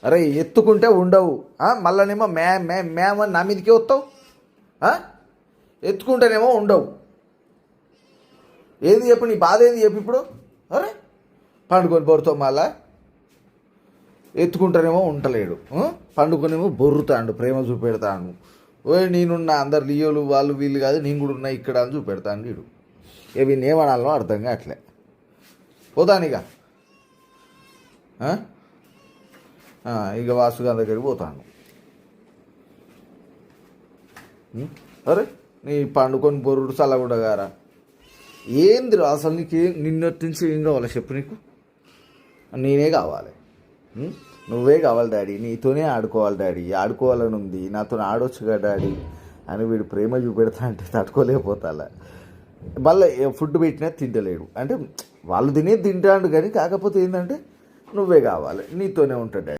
అరే ఎత్తుకుంటే ఉండవు, మళ్ళనేమో మేమని నా మీదకే వస్తావు. ఎత్తుకుంటేనేమో ఉండవు. ఏది చెప్పు, నీ బాధ ఏంది చెప్పు ఇప్పుడు. అరే పండుకొని బొరుతావు, మళ్ళా ఎత్తుకుంటానేమో ఉంటలేడు, పండుకొనేమో బొర్రుతాడు, ప్రేమ చూపెడతాడు. నేనున్నా, అందరు లియోలు వాళ్ళు వీళ్ళు కాదు, నేను కూడా ఉన్నా ఇక్కడ అని చూపెడతాను వీడు. ఇవి నేమనాలో అర్థం కావట్లే. పోతాను ఇక వాసుగారి దగ్గరికి పోతాను. అరే నీ పండుకొని బొర్రుడు చల్లగుండగారా ఏంది అసలు నీకు నిన్నటి నుంచి ఏం కావాలి చెప్పు. నీకు నేనే కావాలి, నువ్వే కావాలి డాడీ, నీతోనే ఆడుకోవాలి డాడీ, ఆడుకోవాలని ఉంది, నాతో ఆడొచ్చుగా డాడీ అని వీడు ప్రేమ చూపెడతా అంటే తట్టుకోలేకపోతా. మళ్ళీ ఫుడ్ పెట్టినా తింటలేడు. అంటే వాళ్ళు తినేది తింటాడు కానీ కాకపోతే ఏంటంటే నువ్వే కావాలి, నీతోనే ఉంటాడు డాడీ.